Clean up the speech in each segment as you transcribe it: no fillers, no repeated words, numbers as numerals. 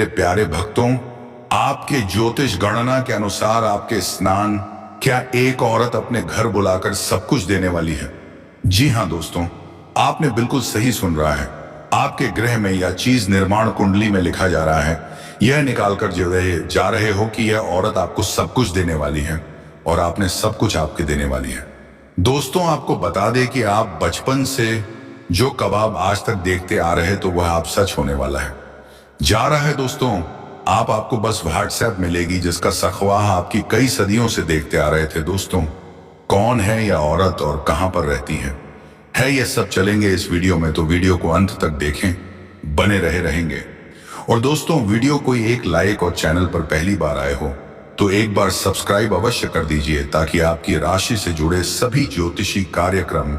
मेरे प्यारे भक्तों, आपके ज्योतिष गणना के अनुसार आपके स्नान क्या एक औरत अपने घर बुलाकर सब कुछ देने वाली है? जी हाँ दोस्तों, आपने बिल्कुल सही सुन रहा है। आपके ग्रह में या चीज निर्माण कुंडली में लिखा जा रहा है, यह निकालकर जा रहे हो कि यह औरत आपको सब कुछ देने वाली है और आपने सब कुछ आपके देने वाली है। दोस्तों, आपको बता दें कि आप बचपन से जो कबाब आज तक देखते आ रहे तो वह आप सच होने वाला है। जा रहा है दोस्तों, आपको बस व्हाट्सएप मिलेगी जिसका सखवाह आपकी कई सदियों से देखते आ रहे थे। दोस्तों, कौन है यह औरत और कहां पर रहती है ये सब चलेंगे इस वीडियो में, तो वीडियो को अंत तक देखें, बने रहेंगे। और दोस्तों, वीडियो कोई एक लाइक और चैनल पर पहली बार आए हो तो एक बार सब्सक्राइब अवश्य कर दीजिए ताकि आपकी राशि से जुड़े सभी ज्योतिषी कार्यक्रम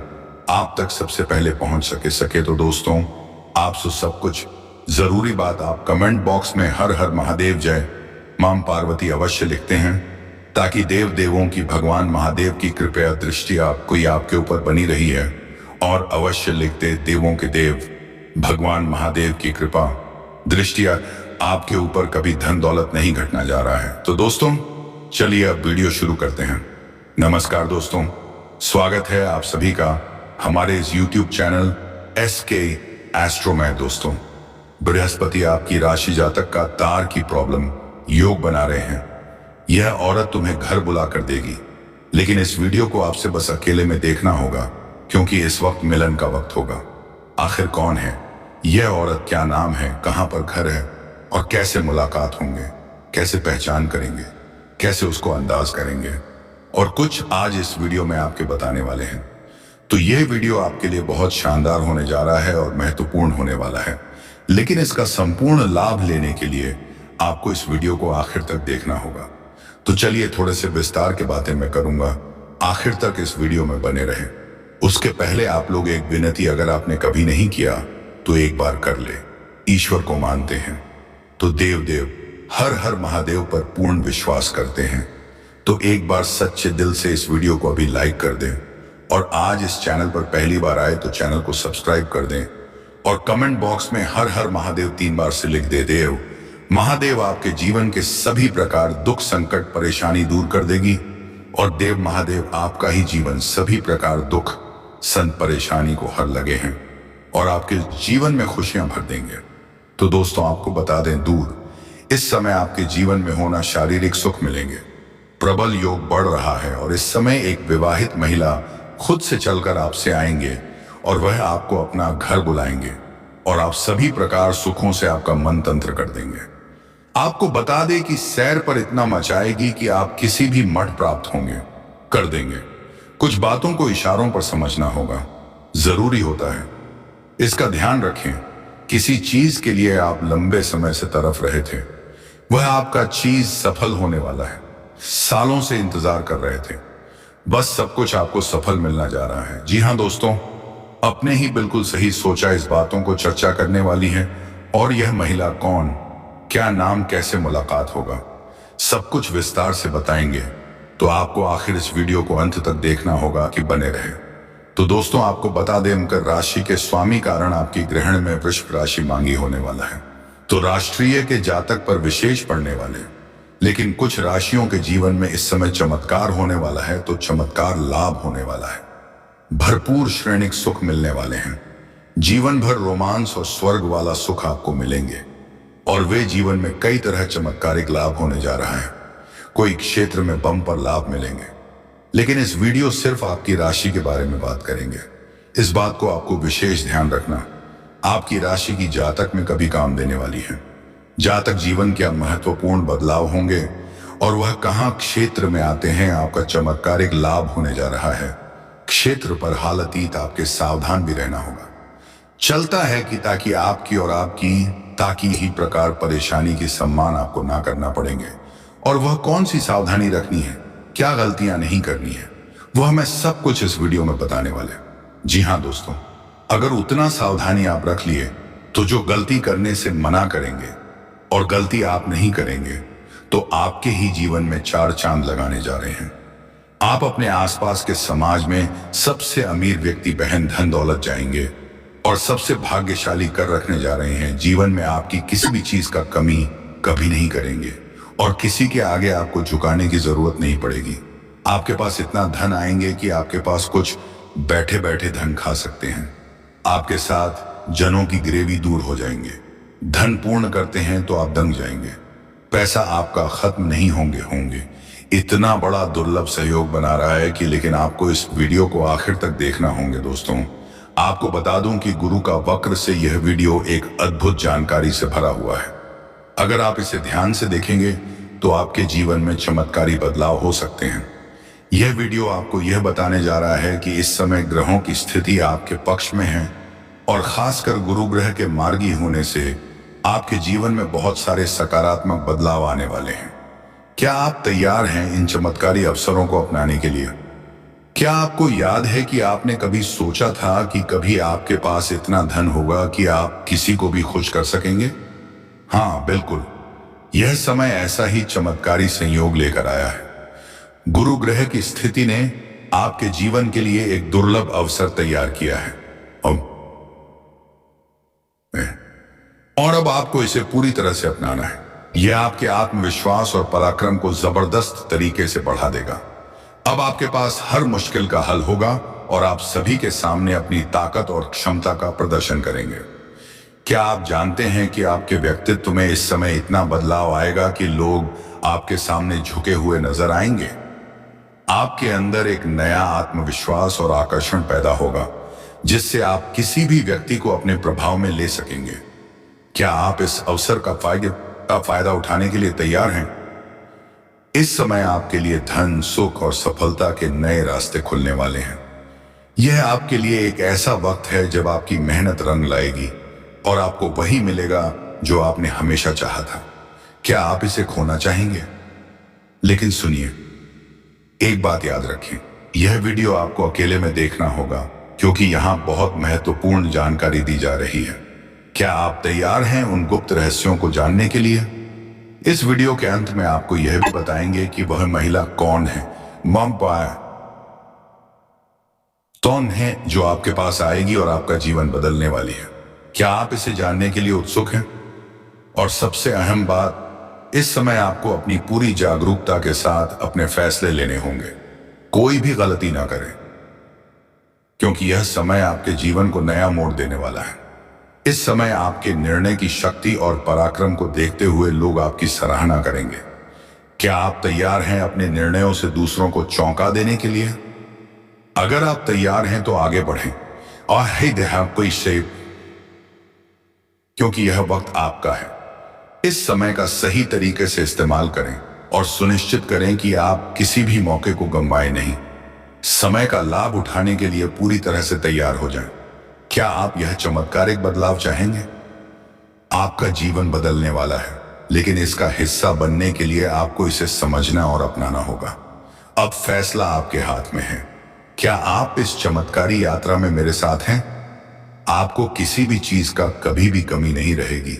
आप तक सबसे पहले पहुंच सके। तो दोस्तों, आपसे सब कुछ जरूरी बात आप कमेंट बॉक्स में हर हर महादेव जय मां पार्वती अवश्य लिखते हैं ताकि देव देवों की भगवान महादेव की कृपया दृष्टि आपके ऊपर बनी रही है। और अवश्य लिखते देवों के देव भगवान महादेव की कृपा दृष्टि आपके ऊपर कभी धन दौलत नहीं घटना जा रहा है। तो दोस्तों, चलिए अब वीडियो शुरू करते हैं। नमस्कार दोस्तों, स्वागत है आप सभी का हमारे इस YouTube चैनल SK एस्ट्रो में। दोस्तों, बृहस्पति आपकी राशि जातक का तार की प्रॉब्लम योग बना रहे हैं। यह औरत तुम्हें घर बुला कर देगी, लेकिन इस वीडियो को आपसे बस अकेले में देखना होगा क्योंकि इस वक्त मिलन का वक्त होगा। आखिर कौन है यह औरत, क्या नाम है, कहां पर घर है और कैसे मुलाकात होंगे, कैसे पहचान करेंगे, कैसे उसको अंदाज करेंगे, और कुछ आज इस वीडियो में आपके बताने वाले हैं। तो यह वीडियो आपके लिए बहुत शानदार होने जा रहा है और महत्वपूर्ण होने वाला है, लेकिन इसका संपूर्ण लाभ लेने के लिए आपको इस वीडियो को आखिर तक देखना होगा। तो चलिए थोड़े से विस्तार की बातें मैं करूंगा, आखिर तक इस वीडियो में बने रहें। उसके पहले आप लोग एक विनती, अगर आपने कभी नहीं किया तो एक बार कर ले। ईश्वर को मानते हैं तो देव हर हर महादेव पर पूर्ण विश्वास करते हैं, तो एक बार सच्चे दिल से इस वीडियो को अभी लाइक कर दें। और आज इस चैनल पर पहली बार आए तो चैनल को सब्सक्राइब कर दें और कमेंट बॉक्स में हर हर महादेव 3 बार से लिख दे। देव महादेव आपके जीवन के सभी प्रकार दुख संकट परेशानी दूर कर देगी और देव महादेव आपका ही जीवन सभी प्रकार दुख संत परेशानी को हर लगे हैं और आपके जीवन में खुशियां भर देंगे। तो दोस्तों, आपको बता दें, दूर इस समय आपके जीवन में होना शारीरिक सुख मिलेंगे। प्रबल योग बढ़ रहा है और इस समय एक विवाहित महिला खुद से चलकर आपसे आएंगे और वह आपको अपना घर बुलाएंगे और आप सभी प्रकार सुखों से आपका मन तंत्र कर देंगे। आपको बता दें कि सैर पर इतना मचाएगी कि आप किसी भी मठ प्राप्त होंगे, कर देंगे। कुछ बातों को इशारों पर समझना होगा, जरूरी होता है, इसका ध्यान रखें। किसी चीज के लिए आप लंबे समय से तरफ रहे थे, वह आपका चीज सफल होने वाला है। सालों से इंतजार कर रहे थे, बस सब कुछ आपको सफल मिलना जा रहा है। जी हाँ दोस्तों, अपने ही बिल्कुल सही सोचा इस बातों को चर्चा करने वाली है। और यह महिला कौन, क्या नाम, कैसे मुलाकात होगा, सब कुछ विस्तार से बताएंगे। तो आपको आखिर इस वीडियो को अंत तक देखना होगा कि बने रहे। तो दोस्तों, आपको बता दें, मकर राशि के स्वामी कारण आपकी ग्रहण में वृषभ राशि मांगी होने वाला है, तो राष्ट्रीय के जातक पर विशेष पड़ने वाले। लेकिन कुछ राशियों के जीवन में इस समय चमत्कार होने वाला है, तो चमत्कार लाभ होने वाला है। भरपूर श्रेणिक सुख मिलने वाले हैं। जीवन भर रोमांस और स्वर्ग वाला सुख आपको मिलेंगे और वे जीवन में कई तरह चमत्कारिक लाभ होने जा रहा है। कोई क्षेत्र में बम्पर लाभ मिलेंगे, लेकिन इस वीडियो सिर्फ आपकी राशि के बारे में बात करेंगे। इस बात को आपको विशेष ध्यान रखना, आपकी राशि की जातक में कभी काम देने वाली है। जातक जीवन के महत्वपूर्ण बदलाव होंगे और वह कहां क्षेत्र में आते हैं, आपका चमत्कारिक लाभ होने जा रहा है। क्षेत्र पर हालातीत आपके सावधान भी रहना होगा। चलता है कि ताकि आपकी और आपकी ताकि ही प्रकार परेशानी की सम्मान आपको ना करना पड़ेंगे। और वह कौन सी सावधानी रखनी है, क्या गलतियां नहीं करनी है, वह मैं सब कुछ इस वीडियो में बताने वाले। जी हाँ दोस्तों, अगर उतना सावधानी आप रख लिए तो जो गलती करने से मना करेंगे और गलती आप नहीं करेंगे तो आपके ही जीवन में 4 चांद लगाने जा रहे हैं। आप अपने आसपास के समाज में सबसे अमीर व्यक्ति बहन धन दौलत जाएंगे और सबसे भाग्यशाली कर रखने जा रहे हैं। जीवन में आपकी किसी भी चीज का कमी कभी नहीं करेंगे और किसी के आगे आपको झुकाने की जरूरत नहीं पड़ेगी। आपके पास इतना धन आएंगे कि आपके पास कुछ बैठे बैठे धन खा सकते हैं। आपके साथ जनों की ग्रेवी दूर हो जाएंगे। धन पूर्ण करते हैं तो आप दंग जाएंगे। पैसा आपका खत्म नहीं होंगे। इतना बड़ा दुर्लभ सहयोग बना रहा है कि लेकिन आपको इस वीडियो को आखिर तक देखना होंगे। दोस्तों, आपको बता दूं कि गुरु का वक्र से यह वीडियो एक अद्भुत जानकारी से भरा हुआ है। अगर आप इसे ध्यान से देखेंगे तो आपके जीवन में चमत्कारी बदलाव हो सकते हैं। यह वीडियो आपको यह बताने जा रहा है कि इस समय ग्रहों की स्थिति आपके पक्ष में है और खासकर गुरु ग्रह के मार्गी होने से आपके जीवन में बहुत सारे सकारात्मक बदलाव आने वाले हैं। क्या आप तैयार हैं इन चमत्कारी अवसरों को अपनाने के लिए? क्या आपको याद है कि आपने कभी सोचा था कि कभी आपके पास इतना धन होगा कि आप किसी को भी खुश कर सकेंगे? हाँ, बिल्कुल, यह समय ऐसा ही चमत्कारी संयोग लेकर आया है। गुरु ग्रह की स्थिति ने आपके जीवन के लिए एक दुर्लभ अवसर तैयार किया है और अब आपको इसे पूरी तरह से अपनाना है। यह आपके आत्मविश्वास और पराक्रम को जबरदस्त तरीके से बढ़ा देगा। अब आपके पास हर मुश्किल का हल होगा और आप सभी के सामने अपनी ताकत और क्षमता का प्रदर्शन करेंगे। क्या आप जानते हैं कि आपके व्यक्तित्व में इस समय इतना बदलाव आएगा कि लोग आपके सामने झुके हुए नजर आएंगे? आपके अंदर एक नया आत्मविश्वास और आकर्षण पैदा होगा जिससे आप किसी भी व्यक्ति को अपने प्रभाव में ले सकेंगे। क्या आप इस अवसर का फायदा उठाने के लिए तैयार हैं? इस समय आपके लिए धन, सुख और सफलता के नए रास्ते खुलने वाले हैं। यह आपके लिए एक ऐसा वक्त है जब आपकी मेहनत रंग लाएगी और आपको वही मिलेगा जो आपने हमेशा चाहा था। क्या आप इसे खोना चाहेंगे? लेकिन सुनिए, एक बात याद रखें, यह वीडियो आपको अकेले में देखना होगा क्योंकि यहां बहुत महत्वपूर्ण जानकारी दी जा रही है। क्या आप तैयार हैं उन गुप्त रहस्यों को जानने के लिए? इस वीडियो के अंत में आपको यह भी बताएंगे कि वह महिला कौन है, कौन है जो आपके पास आएगी और आपका जीवन बदलने वाली है। क्या आप इसे जानने के लिए उत्सुक हैं? और सबसे अहम बात, इस समय आपको अपनी पूरी जागरूकता के साथ अपने फैसले लेने होंगे। कोई भी गलती ना करें क्योंकि यह समय आपके जीवन को नया मोड़ देने वाला है। इस समय आपके निर्णय की शक्ति और पराक्रम को देखते हुए लोग आपकी सराहना करेंगे। क्या आप तैयार हैं अपने निर्णयों से दूसरों को चौंका देने के लिए? अगर आप तैयार हैं तो आगे बढ़ें और क्योंकि यह वक्त आपका है। इस समय का सही तरीके से इस्तेमाल करें और सुनिश्चित करें कि आप किसी भी मौके को गंवाएं नहीं। समय का लाभ उठाने के लिए पूरी तरह से तैयार हो जाएं। क्या आप यह चमत्कारिक बदलाव चाहेंगे? आपका जीवन बदलने वाला है, लेकिन इसका हिस्सा बनने के लिए आपको इसे समझना और अपनाना होगा। अब फैसला आपके हाथ में है। क्या आप इस चमत्कारी यात्रा में मेरे साथ हैं? आपको किसी भी चीज का कभी भी कमी नहीं रहेगी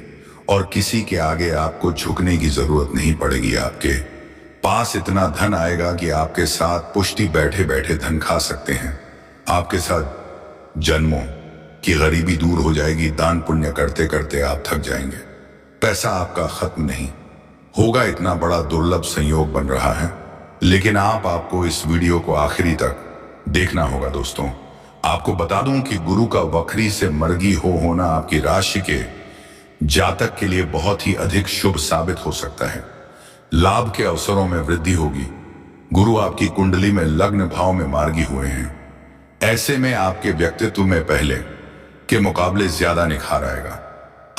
और किसी के आगे आपको झुकने की जरूरत नहीं पड़ेगी। आपके पास इतना धन आएगा कि आपके साथ पुष्टि बैठे बैठे धन खा सकते हैं। आपके साथ जन्मों की गरीबी दूर हो जाएगी। दान पुण्य करते करते आप थक जाएंगे। पैसा आपका खत्म नहीं होगा। इतना बड़ा दुर्लभ संयोग बन रहा है, लेकिन आपको इस वीडियो को आखिरी तक देखना होगा। दोस्तों, आपको बता दूं कि गुरु का वक्री से मर्गी होना आपकी राशि के जातक के लिए बहुत ही अधिक शुभ साबित हो सकता है। लाभ के अवसरों में वृद्धि होगी। गुरु आपकी कुंडली में लग्न भाव में मार्गी हुए हैं। ऐसे में आपके व्यक्तित्व में पहले के मुकाबले ज्यादा निखार आएगा।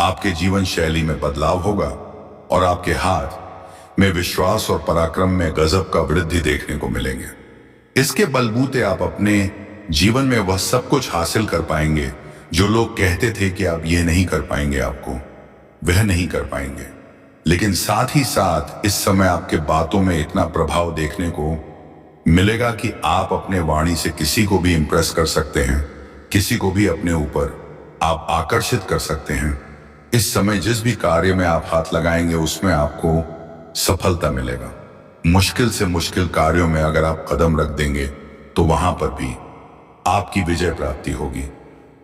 आपके जीवन शैली में बदलाव होगा और आपके हाथ में विश्वास और पराक्रम में गजब का वृद्धि देखने को मिलेंगे। इसके बलबूते आप अपने जीवन में वह सब कुछ हासिल कर पाएंगे जो लोग कहते थे कि आप ये नहीं कर पाएंगे, आपको वह नहीं कर पाएंगे। लेकिन साथ ही साथ इस समय आपके बातों में इतना प्रभाव देखने को मिलेगा कि आप अपने वाणी से किसी को भी इंप्रेस कर सकते हैं, किसी को भी अपने ऊपर आप आकर्षित कर सकते हैं। इस समय जिस भी कार्य में आप हाथ लगाएंगे उसमें आपको सफलता मिलेगा। मुश्किल से मुश्किल कार्यों में अगर आप कदम रख देंगे तो वहां पर भी आपकी विजय प्राप्ति होगी।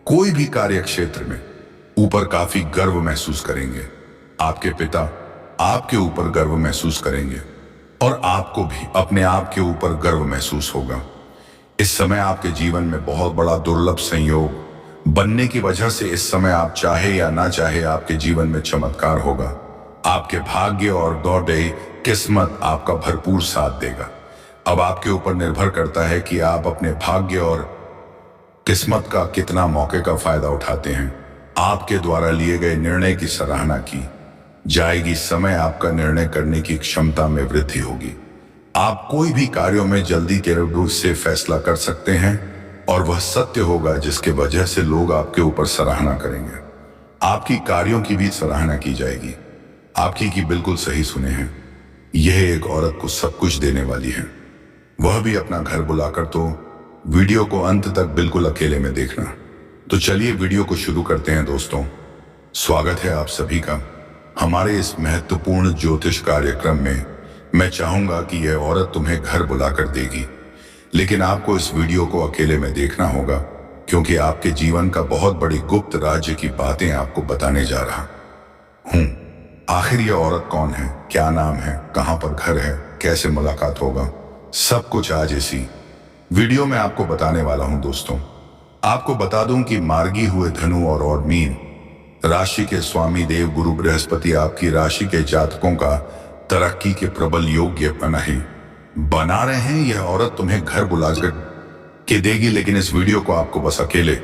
कोई भी कार्य क्षेत्र में ऊपर काफी गर्व महसूस करेंगे। आपके पिता आपके ऊपर गर्व महसूस करेंगे और आपको भी अपने आप के ऊपर गर्व महसूस होगा। इस समय आपके जीवन में बहुत बड़ा दुर्लभ संयोग बनने की वजह से इस समय आप चाहे या ना चाहे आपके जीवन में चमत्कार होगा। आपके भाग्य और दौड़े किस्मत आपका भरपूर साथ देगा। अब आपके ऊपर निर्भर करता है कि आप अपने भाग्य और किस्मत का कितना मौके का फायदा उठाते हैं। आपके द्वारा लिए गए निर्णय की सराहना की जाएगी। समय आपका निर्णय करने की क्षमता में वृद्धि होगी। आप कोई भी कार्यों में जल्दी के रूप से फैसला कर सकते हैं और वह सत्य होगा जिसके वजह से लोग आपके ऊपर सराहना करेंगे। आपकी कार्यों की भी सराहना की जाएगी। आपकी की बिल्कुल सही सुने हैं। यह एक औरत को सब कुछ देने वाली है, वह भी अपना घर बुलाकर। तो वीडियो को अंत तक बिल्कुल अकेले में देखना। तो चलिए वीडियो को शुरू करते हैं दोस्तों। स्वागत है आप सभी का हमारे इस महत्वपूर्ण ज्योतिष कार्यक्रम में। मैं चाहूंगा कि यह औरत तुम्हें घर बुलाकर देगी, लेकिन आपको इस वीडियो को अकेले में देखना होगा, क्योंकि आपके जीवन का बहुत बड़ी गुप्त राज्य की बातें आपको बताने जा रहा हूं। आखिर यह औरत कौन है, क्या नाम है, कहां पर घर है, कैसे मुलाकात होगा, सब कुछ आज इसी वीडियो में आपको बताने वाला हूं दोस्तों। आपको बता दूं कि मार्गी हुए धनु और मीन राशि के स्वामी देव गुरु बृहस्पति आपकी राशि के जातकों का तरक्की के प्रबल योग्य बना रहे हैं। यह औरत तुम्हें घर बुलाकर के देगी, लेकिन इस वीडियो को आपको बस अकेले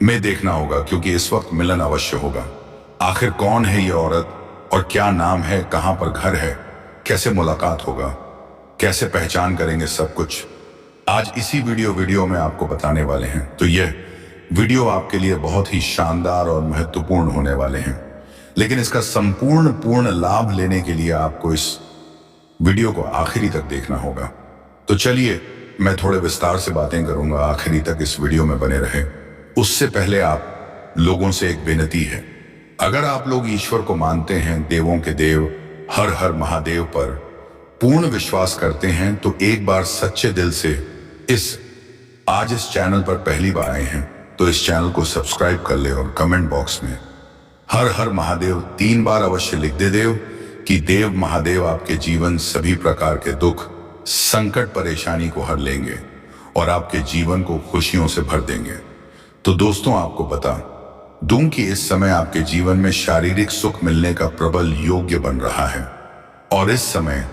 में देखना होगा, क्योंकि इस वक्त मिलन अवश्य होगा। आखिर कौन है यह औरत और क्या नाम है, कहां पर घर है, कैसे मुलाकात होगा, कैसे पहचान करेंगे, सब कुछ आज इसी वीडियो में आपको बताने वाले हैं। तो यह वीडियो आपके लिए बहुत ही शानदार और महत्वपूर्ण होने वाले हैं, लेकिन इसका पूर्ण लाभ लेने के लिए आपको इस वीडियो को आखिरी तक देखना होगा। तो चलिए मैं थोड़े विस्तार से बातें करूंगा, आखिरी तक इस वीडियो में बने रहे। उससे पहले आप लोगों से एक विनती है, अगर आप लोग ईश्वर को मानते हैं, देवों के देव हर हर महादेव पर पूर्ण विश्वास करते हैं, तो एक बार सच्चे दिल से आज इस चैनल पर पहली बार आए हैं तो इस चैनल को सब्सक्राइब कर ले और कमेंट बॉक्स में हर हर महादेव 3 बार अवश्य लिख दे देव, कि देव महादेव आपके जीवन सभी प्रकार के दुख संकट परेशानी को हर लेंगे और आपके जीवन को खुशियों से भर देंगे। तो दोस्तों आपको बता दूं कि इस समय आपके जीवन में शारीरिक सुख मिलने का प्रबल योग्य बन रहा है, और इस समय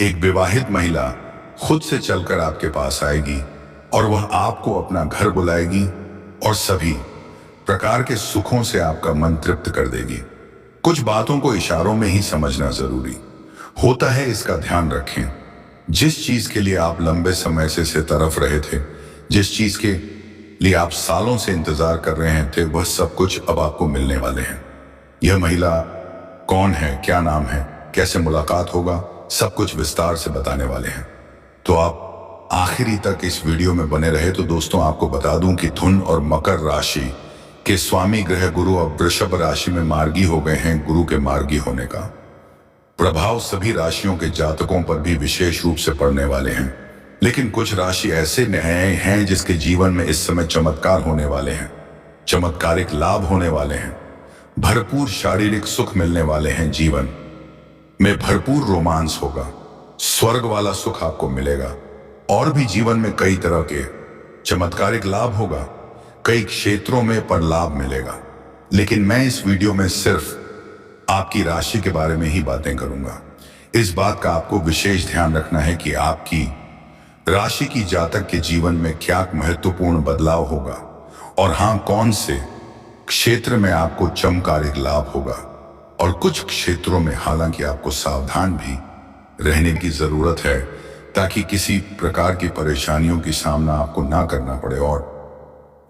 एक विवाहित महिला खुद से चलकर आपके पास आएगी और वह आपको अपना घर बुलाएगी और सभी प्रकार के सुखों से आपका मन तृप्त कर देगी। कुछ बातों को इशारों में ही समझना जरूरी होता है, इसका ध्यान रखें। जिस चीज के लिए आप लंबे समय से तरफ रहे थे, जिस चीज के लिए आप सालों से इंतजार कर रहे थे, वह सब कुछ अब आपको मिलने वाले हैं। यह महिला कौन है, क्या नाम है, कैसे मुलाकात होगा, सब कुछ विस्तार से बताने वाले हैं। तो आप आखिरी तक इस वीडियो में बने रहे। तो दोस्तों आपको बता दूं कि धनु और मकर राशि के स्वामी ग्रह गुरु अब वृषभ राशि में मार्गी हो गए हैं। गुरु के मार्गी होने का प्रभाव सभी राशियों के जातकों पर भी विशेष रूप से पड़ने वाले हैं, लेकिन कुछ राशि ऐसे हैं जिसके जीवन में इस समय चमत्कार होने वाले हैं, चमत्कारिक लाभ होने वाले हैं, भरपूर शारीरिक सुख मिलने वाले हैं, जीवन में भरपूर रोमांस होगा, स्वर्ग वाला सुख आपको मिलेगा, और भी जीवन में कई तरह के चमत्कारिक लाभ होगा, कई क्षेत्रों में पर लाभ मिलेगा। लेकिन मैं इस वीडियो में सिर्फ आपकी राशि के बारे में ही बातें करूंगा। इस बात का आपको विशेष ध्यान रखना है कि आपकी राशि की जातक के जीवन में क्या महत्वपूर्ण बदलाव होगा, और हां कौन से क्षेत्र में आपको चमत्कारिक लाभ होगा, और कुछ क्षेत्रों में हालांकि आपको सावधान भी रहने की जरूरत है, ताकि किसी प्रकार की परेशानियों की सामना आपको ना करना पड़े। और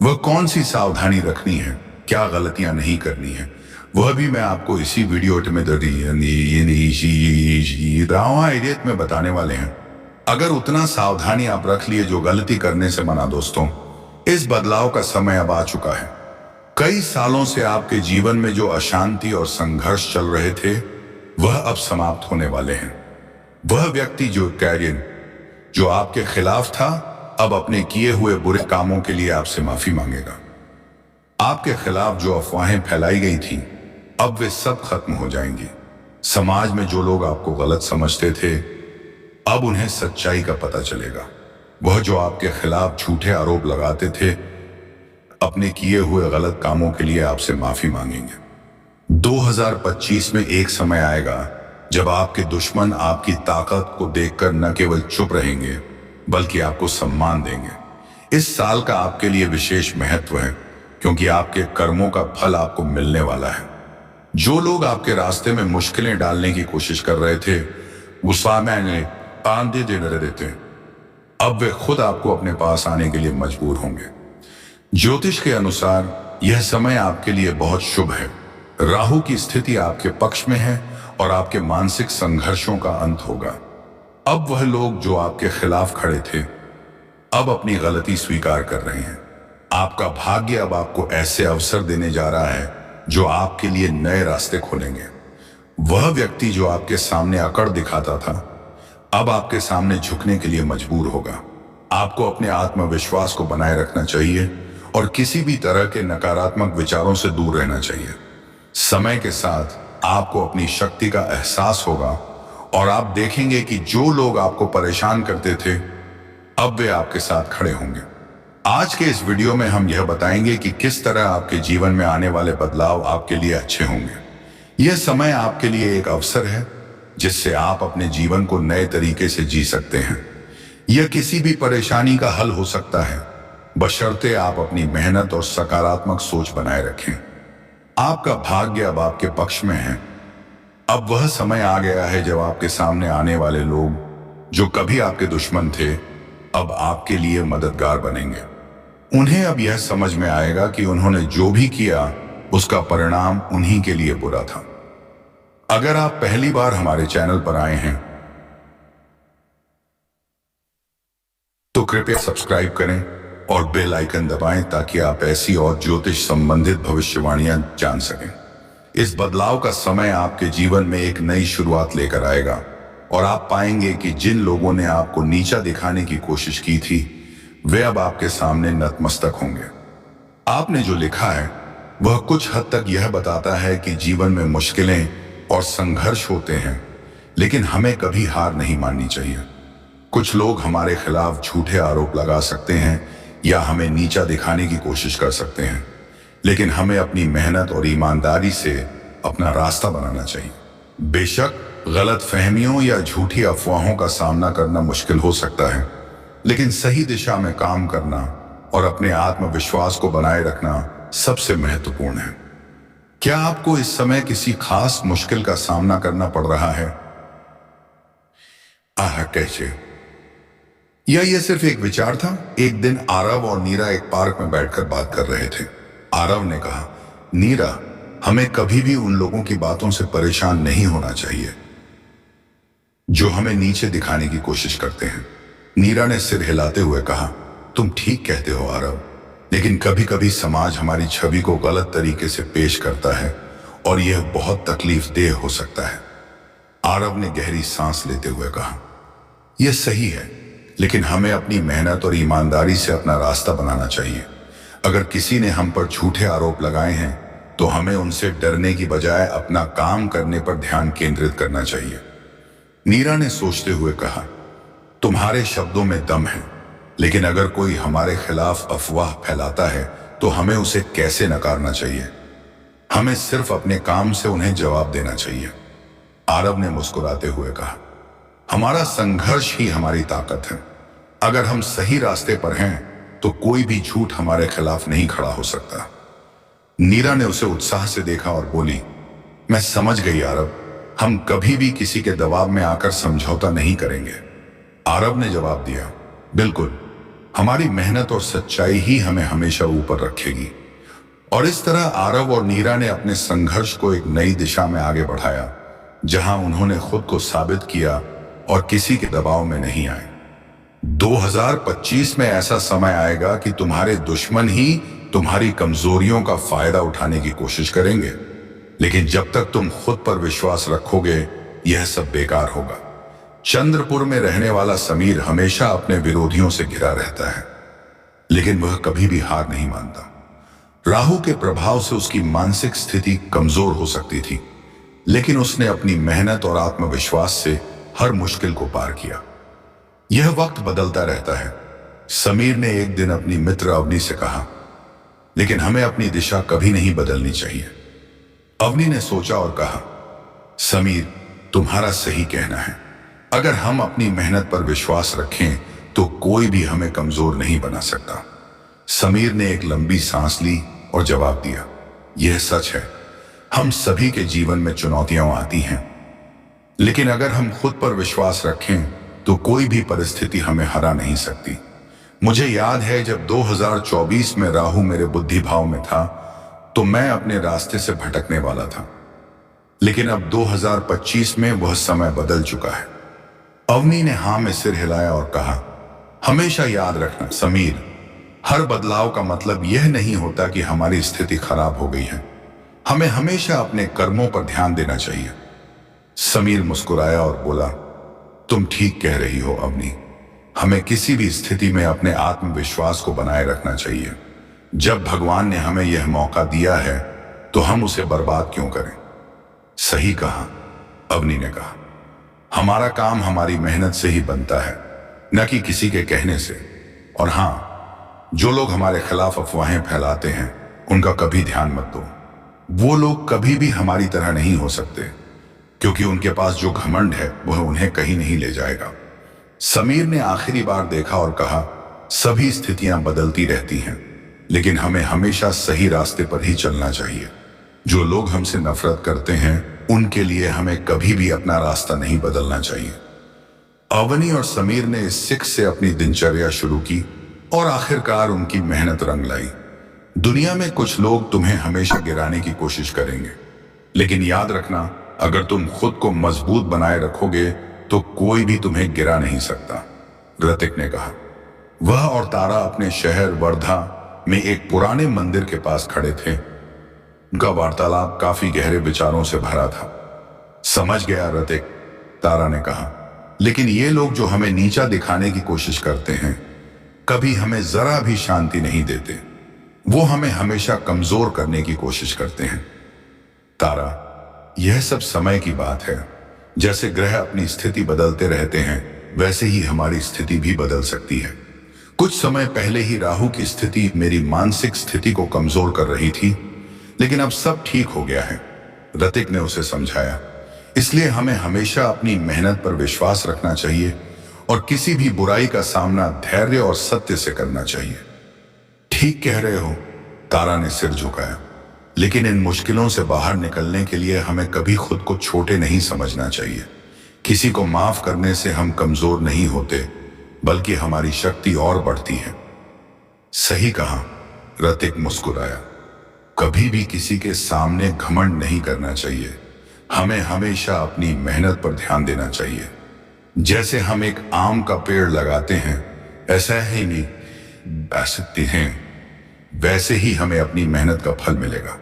वह कौन सी सावधानी रखनी है, क्या गलतियां नहीं करनी है, वह भी मैं आपको इसी वीडियो में बताने वाले हैं। अगर उतना सावधानी आप रख लिए जो गलती करने से मना दोस्तों, इस बदलाव का समय अब आ चुका है। कई सालों से आपके जीवन में जो अशांति और संघर्ष चल रहे थे, वह अब समाप्त होने वाले हैं। वह व्यक्ति जो आपके खिलाफ था, अब अपने किए हुए बुरे कामों के लिए आपसे माफी मांगेगा। आपके खिलाफ जो अफवाहें फैलाई गई थी, अब वे सब खत्म हो जाएंगी। समाज में जो लोग आपको गलत समझते थे, अब उन्हें सच्चाई का पता चलेगा। वह जो आपके खिलाफ झूठे आरोप लगाते थे, अपने किए हुए गलत कामों के लिए आपसे माफी मांगेंगे। 2025 में एक समय आएगा जब आपके दुश्मन आपकी ताकत को देखकर न केवल चुप रहेंगे, बल्कि आपको सम्मान देंगे। इस साल का आपके लिए विशेष महत्व है, क्योंकि आपके कर्मों का फल आपको मिलने वाला है। जो लोग आपके रास्ते में मुश्किलें डालने की कोशिश कर रहे थे, गुस्सा में आंधे दे रहे थे, अब वे खुद आपको अपने पास आने के लिए मजबूर होंगे। ज्योतिष के अनुसार यह समय आपके लिए बहुत शुभ है। राहु की स्थिति आपके पक्ष में है और आपके मानसिक संघर्षों का अंत होगा। अब वह लोग जो आपके खिलाफ खड़े थे, अब अपनी गलती स्वीकार कर रहे हैं। आपका भाग्य अब आपको ऐसे अवसर देने जा रहा है जो आपके लिए नए रास्ते खोलेंगे। वह व्यक्ति जो आपके सामने अकड़ दिखाता था, अब आपके सामने झुकने के लिए मजबूर होगा। आपको अपने आत्मविश्वास को बनाए रखना चाहिए और किसी भी तरह के नकारात्मक विचारों से दूर रहना चाहिए। समय के साथ आपको अपनी शक्ति का एहसास होगा और आप देखेंगे कि जो लोग आपको परेशान करते थे, अब वे आपके साथ खड़े होंगे। आज के इस वीडियो में हम यह बताएंगे कि किस तरह आपके जीवन में आने वाले बदलाव आपके लिए अच्छे होंगे। यह समय आपके लिए एक अवसर है जिससे आप अपने जीवन को नए तरीके से जी सकते हैं। यह किसी भी परेशानी का हल हो सकता है, बशर्ते आप अपनी मेहनत और सकारात्मक सोच बनाए रखें। आपका भाग्य अब आपके पक्ष में है। अब वह समय आ गया है जब आपके सामने आने वाले लोग जो कभी आपके दुश्मन थे, अब आपके लिए मददगार बनेंगे। उन्हें अब यह समझ में आएगा कि उन्होंने जो भी किया उसका परिणाम उन्हीं के लिए बुरा था। अगर आप पहली बार हमारे चैनल पर आए हैं तो कृपया सब्सक्राइब करें और बेल आइकन दबाएं ताकि आप ऐसी और ज्योतिष संबंधित भविष्यवाणियां जान सकें। इस बदलाव का समय आपके जीवन में एक नई शुरुआत लेकर आएगा और आप पाएंगे कि जिन लोगों ने आपको नीचा दिखाने की कोशिश की थी, वे अब आपके सामने नतमस्तक होंगे। आपने जो लिखा है वह कुछ हद तक यह बताता है कि जीवन में मुश्किलें और संघर्ष होते हैं, लेकिन हमें कभी हार नहीं माननी चाहिए। कुछ लोग हमारे खिलाफ झूठे आरोप लगा सकते हैं या हमें नीचा दिखाने की कोशिश कर सकते हैं, लेकिन हमें अपनी मेहनत और ईमानदारी से अपना रास्ता बनाना चाहिए। बेशक गलत फहमियों या झूठी अफवाहों का सामना करना मुश्किल हो सकता है, लेकिन सही दिशा में काम करना और अपने आत्मविश्वास को बनाए रखना सबसे महत्वपूर्ण है। क्या आपको इस समय किसी खास मुश्किल का सामना करना पड़ रहा है? कैसे? या यह सिर्फ एक विचार था? एक दिन आरव और नीरा एक पार्क में बैठकर बात कर रहे थे। आरव ने कहा, नीरा, हमें कभी भी उन लोगों की बातों से परेशान नहीं होना चाहिए जो हमें नीचे दिखाने की कोशिश करते हैं। नीरा ने सिर हिलाते हुए कहा, तुम ठीक कहते हो आरव, लेकिन कभी कभी समाज हमारी छवि को गलत तरीके से पेश करता है और यह बहुत तकलीफदेह हो सकता है। आरव ने गहरी सांस लेते हुए कहा, यह सही है, लेकिन हमें अपनी मेहनत और ईमानदारी से अपना रास्ता बनाना चाहिए। अगर किसी ने हम पर झूठे आरोप लगाए हैं तो हमें उनसे डरने की बजाय अपना काम करने पर ध्यान केंद्रित करना चाहिए। नीरा ने सोचते हुए कहा, तुम्हारे शब्दों में दम है, लेकिन अगर कोई हमारे खिलाफ अफवाह फैलाता है तो हमें उसे कैसे नकारना चाहिए? हमें सिर्फ अपने काम से उन्हें जवाब देना चाहिए। आरव ने मुस्कुराते हुए कहा, हमारा संघर्ष ही हमारी ताकत है। अगर हम सही रास्ते पर हैं तो कोई भी झूठ हमारे खिलाफ नहीं खड़ा हो सकता। नीरा ने उसे उत्साह से देखा और बोली, मैं समझ गई आरव, हम कभी भी किसी के दबाव में आकर समझौता नहीं करेंगे। आरव ने जवाब दिया, बिल्कुल, हमारी मेहनत और सच्चाई ही हमें हमेशा ऊपर रखेगी। और इस तरह आरव और नीरा ने अपने संघर्ष को एक नई दिशा में आगे बढ़ाया, जहां उन्होंने खुद को साबित किया और किसी के दबाव में नहीं आए। 2025 में ऐसा समय आएगा कि तुम्हारे दुश्मन ही तुम्हारी कमजोरियों का फायदा उठाने की कोशिश करेंगे, लेकिन जब तक तुम खुद पर विश्वास रखोगे, यह सब बेकार होगा। चंद्रपुर में रहने वाला समीर हमेशा अपने विरोधियों से घिरा रहता है, लेकिन वह कभी भी हार नहीं मानता। राहु के प्रभाव से उसकी मानसिक स्थिति कमजोर हो सकती थी, लेकिन उसने अपनी मेहनत और आत्मविश्वास से हर मुश्किल को पार किया। यह वक्त बदलता रहता है, समीर ने एक दिन अपनी मित्र अवनी से कहा, लेकिन हमें अपनी दिशा कभी नहीं बदलनी चाहिए। अवनी ने सोचा और कहा, समीर, तुम्हारा सही कहना है। अगर हम अपनी मेहनत पर विश्वास रखें तो कोई भी हमें कमजोर नहीं बना सकता। समीर ने एक लंबी सांस ली और जवाब दिया, यह सच है, हम सभी के जीवन में चुनौतियां आती हैं, लेकिन अगर हम खुद पर विश्वास रखें तो कोई भी परिस्थिति हमें हरा नहीं सकती। मुझे याद है जब 2024 में राहु मेरे बुद्धि भाव में था तो मैं अपने रास्ते से भटकने वाला था, लेकिन अब 2025 में वह समय बदल चुका है। अवनी ने हाँ में सिर हिलाया और कहा, हमेशा याद रखना समीर, हर बदलाव का मतलब यह नहीं होता कि हमारी स्थिति खराब हो गई है। हमें हमेशा अपने कर्मों पर ध्यान देना चाहिए। समीर मुस्कुराया और बोला, तुम ठीक कह रही हो अवनी, हमें किसी भी स्थिति में अपने आत्मविश्वास को बनाए रखना चाहिए। जब भगवान ने हमें यह मौका दिया है तो हम उसे बर्बाद क्यों करें। सही कहा, अवनी ने कहा, हमारा काम हमारी मेहनत से ही बनता है, न कि किसी के कहने से। और हाँ, जो लोग हमारे खिलाफ अफवाहें फैलाते हैं उनका कभी ध्यान मत दो। वो लोग कभी भी हमारी तरह नहीं हो सकते, क्योंकि उनके पास जो घमंड है वह उन्हें कहीं नहीं ले जाएगा। समीर ने आखिरी बार देखा और कहा, सभी स्थितियां बदलती रहती हैं, लेकिन हमें हमेशा सही रास्ते पर ही चलना चाहिए। जो लोग हमसे नफरत करते हैं उनके लिए हमें कभी भी अपना रास्ता नहीं बदलना चाहिए। अवनी और समीर ने इस सीख से अपनी दिनचर्या शुरू की और आखिरकार उनकी मेहनत रंग लाई। दुनिया में कुछ लोग तुम्हें हमेशा गिराने की कोशिश करेंगे, लेकिन याद रखना, अगर तुम खुद को मजबूत बनाए रखोगे तो कोई भी तुम्हें गिरा नहीं सकता, ऋतिक ने कहा। वह और तारा अपने शहर वर्धा में एक पुराने मंदिर के पास खड़े थे। उनका वार्तालाप काफी गहरे विचारों से भरा था। समझ गया ऋतिक, तारा ने कहा, लेकिन ये लोग जो हमें नीचा दिखाने की कोशिश करते हैं कभी हमें जरा भी शांति नहीं देते। वो हमें हमेशा कमजोर करने की कोशिश करते हैं। तारा, यह सब समय की बात है। जैसे ग्रह अपनी स्थिति बदलते रहते हैं वैसे ही हमारी स्थिति भी बदल सकती है। कुछ समय पहले ही राहु की स्थिति मेरी मानसिक स्थिति को कमजोर कर रही थी, लेकिन अब सब ठीक हो गया है, ऋतिक ने उसे समझाया। इसलिए हमें हमेशा अपनी मेहनत पर विश्वास रखना चाहिए और किसी भी बुराई का सामना धैर्य और सत्य से करना चाहिए। ठीक कह रहे हो, तारा ने सिर झुकाया, लेकिन इन मुश्किलों से बाहर निकलने के लिए हमें कभी खुद को छोटे नहीं समझना चाहिए। किसी को माफ करने से हम कमजोर नहीं होते, बल्कि हमारी शक्ति और बढ़ती है। सही कहा, ऋतिक मुस्कुराया। कभी भी किसी के सामने घमंड नहीं करना चाहिए। हमें हमेशा अपनी मेहनत पर ध्यान देना चाहिए। जैसे हम एक आम का पेड़ लगाते हैं, ऐसा ही नहीं बह सकते हैं, वैसे ही हमें अपनी मेहनत का फल मिलेगा।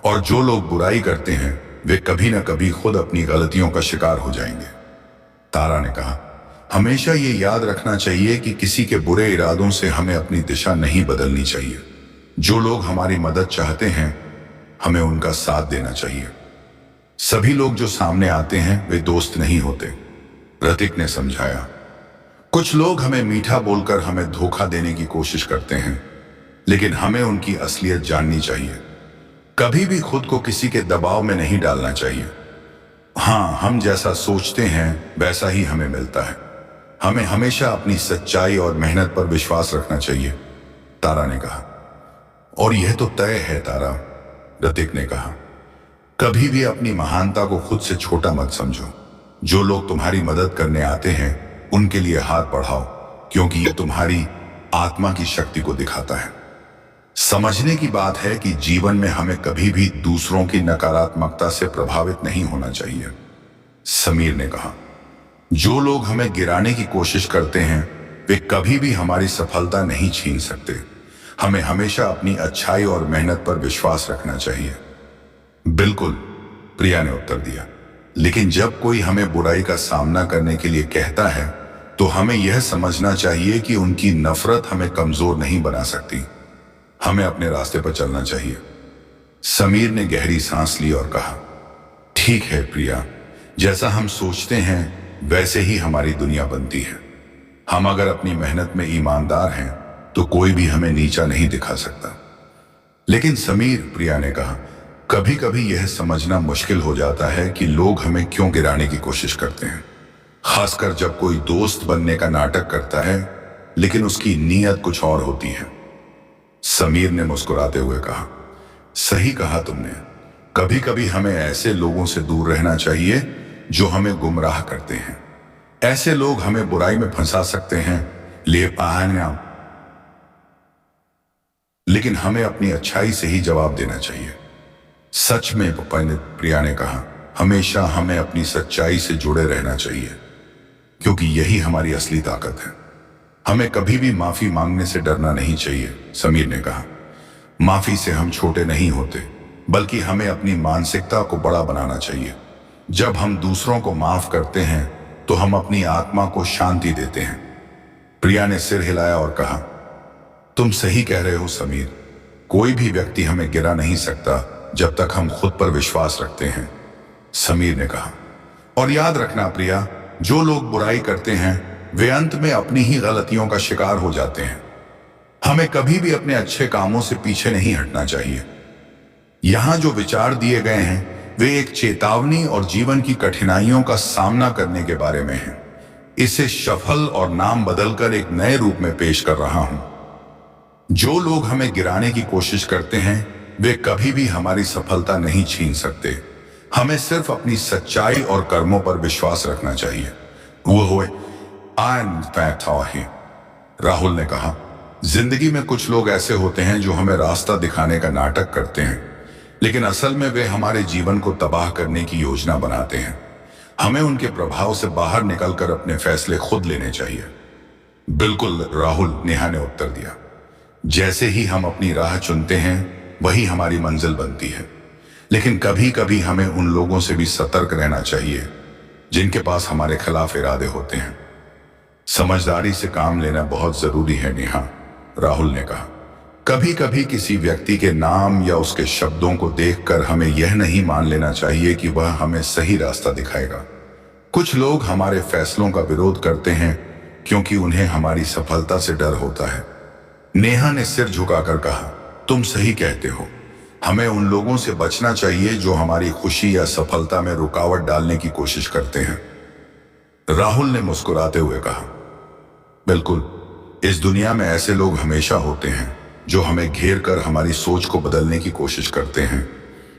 और जो लोग बुराई करते हैं वे कभी न कभी खुद अपनी गलतियों का शिकार हो जाएंगे, तारा ने कहा। हमेशा ये याद रखना चाहिए कि किसी के बुरे इरादों से हमें अपनी दिशा नहीं बदलनी चाहिए। जो लोग हमारी मदद चाहते हैं हमें उनका साथ देना चाहिए। सभी लोग जो सामने आते हैं वे दोस्त नहीं होते, ऋतिक ने समझाया। कुछ लोग हमें मीठा बोलकर हमें धोखा देने की कोशिश करते हैं, लेकिन हमें उनकी असलियत जाननी चाहिए। कभी भी खुद को किसी के दबाव में नहीं डालना चाहिए। हाँ, हम जैसा सोचते हैं वैसा ही हमें मिलता है। हमें हमेशा अपनी सच्चाई और मेहनत पर विश्वास रखना चाहिए, तारा ने कहा। और यह तो तय है तारा, ऋतिक ने कहा। कभी भी अपनी महानता को खुद से छोटा मत समझो। जो लोग तुम्हारी मदद करने आते हैं उनके लिए हाथ बढ़ाओ, क्योंकि यह तुम्हारी आत्मा की शक्ति को दिखाता है। समझने की बात है कि जीवन में हमें कभी भी दूसरों की नकारात्मकता से प्रभावित नहीं होना चाहिए, समीर ने कहा। जो लोग हमें गिराने की कोशिश करते हैं वे कभी भी हमारी सफलता नहीं छीन सकते। हमें हमेशा अपनी अच्छाई और मेहनत पर विश्वास रखना चाहिए। बिल्कुल, प्रिया ने उत्तर दिया। लेकिन जब कोई हमें बुराई का सामना करने के लिए कहता है तो हमें यह समझना चाहिए कि उनकी नफरत हमें कमजोर नहीं बना सकती। हमें अपने रास्ते पर चलना चाहिए। समीर ने गहरी सांस ली और कहा, ठीक है प्रिया, जैसा हम सोचते हैं वैसे ही हमारी दुनिया बनती है। हम अगर अपनी मेहनत में ईमानदार हैं तो कोई भी हमें नीचा नहीं दिखा सकता। लेकिन समीर, प्रिया ने कहा, कभी कभी यह समझना मुश्किल हो जाता है कि लोग हमें क्यों गिराने की कोशिश करते हैं, खासकर जब कोई दोस्त बनने का नाटक करता है लेकिन उसकी नीयत कुछ और होती है। समीर ने मुस्कुराते हुए कहा, सही कहा तुमने। कभी कभी हमें ऐसे लोगों से दूर रहना चाहिए जो हमें गुमराह करते हैं। ऐसे लोग हमें बुराई में फंसा सकते हैं, लेकिन हमें अपनी अच्छाई से ही जवाब देना चाहिए। सच में, प्रिया ने कहा, हमेशा हमें अपनी सच्चाई से जुड़े रहना चाहिए, क्योंकि यही हमारी असली ताकत है। हमें कभी भी माफी मांगने से डरना नहीं चाहिए, समीर ने कहा। माफी से हम छोटे नहीं होते, बल्कि हमें अपनी मानसिकता को बड़ा बनाना चाहिए। जब हम दूसरों को माफ करते हैं तो हम अपनी आत्मा को शांति देते हैं। प्रिया ने सिर हिलाया और कहा, तुम सही कह रहे हो समीर। कोई भी व्यक्ति हमें गिरा नहीं सकता जब तक हम खुद पर विश्वास रखते हैं, समीर ने कहा। और याद रखना प्रिया, जो लोग बुराई करते हैं वे अंत में अपनी ही गलतियों का शिकार हो जाते हैं। हमें कभी भी अपने अच्छे कामों से पीछे नहीं हटना चाहिए। यहां जो विचार दिए गए हैं वे एक चेतावनी और जीवन की कठिनाइयों का सामना करने के बारे में हैं। इसे शफल और नाम बदलकर एक नए रूप में पेश कर रहा हूं। जो लोग हमें गिराने की कोशिश करते हैं वे कभी भी हमारी सफलता नहीं छीन सकते। हमें सिर्फ अपनी सच्चाई और कर्मों पर विश्वास रखना चाहिए। वो हुए राहुल ने कहा, जिंदगी में कुछ लोग ऐसे होते हैं जो हमें रास्ता दिखाने का नाटक करते हैं, लेकिन असल में वे हमारे जीवन को तबाह करने की योजना बनाते हैं। हमें उनके प्रभाव से बाहर निकलकर अपने फैसले खुद लेने चाहिए। बिल्कुल राहुल, नेहा ने उत्तर दिया। जैसे ही हम अपनी राह चुनते हैं वही हमारी मंजिल बनती है। लेकिन कभी कभी हमें उन लोगों से भी सतर्क रहना चाहिए जिनके पास हमारे खिलाफ इरादे होते हैं। समझदारी से काम लेना बहुत जरूरी है नेहा, राहुल ने कहा। कभी कभी किसी व्यक्ति के नाम या उसके शब्दों को देखकर हमें यह नहीं मान लेना चाहिए कि वह हमें सही रास्ता दिखाएगा। कुछ लोग हमारे फैसलों का विरोध करते हैं क्योंकि उन्हें हमारी सफलता से डर होता है। नेहा ने सिर झुकाकर कहा, तुम सही कहते हो। हमें उन लोगों से बचना चाहिए जो हमारी खुशी या सफलता में रुकावट डालने की कोशिश करते हैं। राहुल ने मुस्कुराते हुए कहा, बिल्कुल, इस दुनिया में ऐसे लोग हमेशा होते हैं जो हमें घेर कर हमारी सोच को बदलने की कोशिश करते हैं,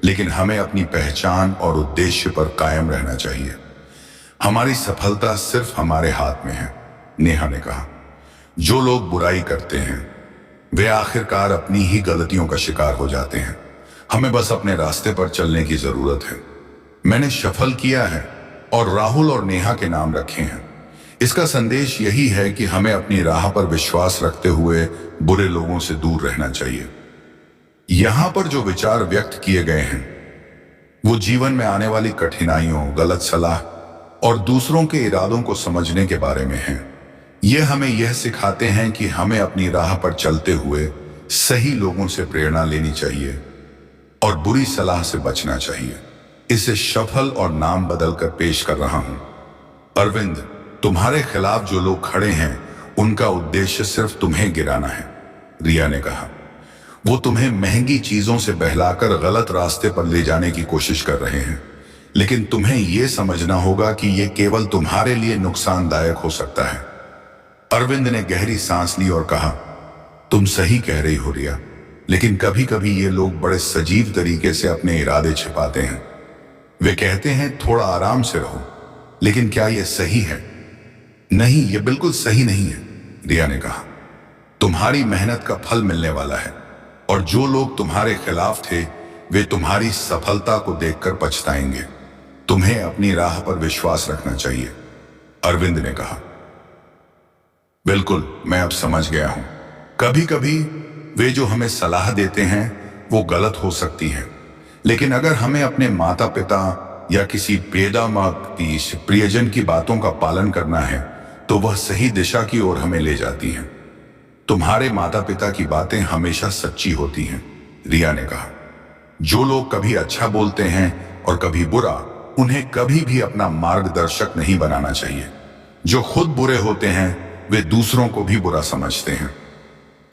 लेकिन हमें अपनी पहचान और उद्देश्य पर कायम रहना चाहिए। हमारी सफलता सिर्फ हमारे हाथ में है, नेहा ने कहा। जो लोग बुराई करते हैं वे आखिरकार अपनी ही गलतियों का शिकार हो जाते हैं। हमें बस अपने रास्ते पर चलने की जरूरत है। मैंने सफल किया है और राहुल और नेहा के नाम रखे हैं। इसका संदेश यही है कि हमें अपनी राह पर विश्वास रखते हुए बुरे लोगों से दूर रहना चाहिए। यहां पर जो विचार व्यक्त किए गए हैं वो जीवन में आने वाली कठिनाइयों, गलत सलाह और दूसरों के इरादों को समझने के बारे में है। ये हमें यह सिखाते हैं कि हमें अपनी राह पर चलते हुए सही लोगों से प्रेरणा लेनी चाहिए और बुरी सलाह से बचना चाहिए। इसे सफल और नाम बदलकर पेश कर रहा हूं। अरविंद, तुम्हारे खिलाफ जो लोग खड़े हैं उनका उद्देश्य सिर्फ तुम्हें गिराना है, रिया ने कहा। वो तुम्हें महंगी चीजों से बहलाकर गलत रास्ते पर ले जाने की कोशिश कर रहे हैं, लेकिन तुम्हें यह समझना होगा कि यह केवल तुम्हारे लिए नुकसानदायक हो सकता है। अरविंद ने गहरी सांस ली और कहा, तुम सही कह रही हो रिया, लेकिन कभी कभी ये लोग बड़े सजीव तरीके से अपने इरादे छिपाते हैं। वे कहते हैं थोड़ा आराम से रहो, लेकिन क्या यह सही है? नहीं, यह बिल्कुल सही नहीं है, रिया ने कहा। तुम्हारी मेहनत का फल मिलने वाला है और जो लोग तुम्हारे खिलाफ थे वे तुम्हारी सफलता को देखकर पछताएंगे। तुम्हें अपनी राह पर विश्वास रखना चाहिए, अरविंद ने कहा। बिल्कुल, मैं अब समझ गया हूं। कभी कभी वे जो हमें सलाह देते हैं वो गलत हो सकती है, लेकिन अगर हमें अपने माता पिता या किसी प्रियजन की बातों का पालन करना है तो वह सही दिशा की ओर हमें ले जाती है। तुम्हारे माता पिता की बातें हमेशा सच्ची होती हैं, रिया ने कहा। जो लोग कभी अच्छा बोलते हैं और कभी बुरा, उन्हें कभी भी अपना मार्गदर्शक नहीं बनाना चाहिए। जो खुद बुरे होते हैं वे दूसरों को भी बुरा समझते हैं।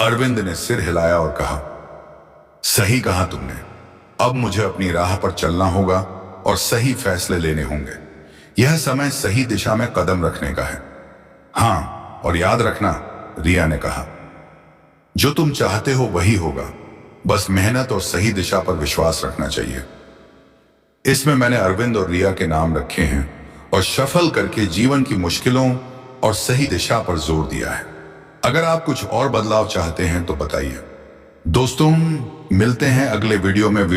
अरविंद ने सिर हिलाया और कहा, सही कहा तुमने। अब मुझे अपनी राह पर चलना होगा और सही फैसले लेने होंगे। यह समय सही दिशा में कदम रखने का है। हाँ, और याद रखना, रिया ने कहा, जो तुम चाहते हो वही होगा। बस मेहनत और सही दिशा पर विश्वास रखना चाहिए। इसमें मैंने अरविंद और रिया के नाम रखे हैं और शफल करके जीवन की मुश्किलों और सही दिशा पर जोर दिया है। अगर आप कुछ और बदलाव चाहते हैं तो बताइए। दोस्तों, मिलते हैं अगले वीडियो में।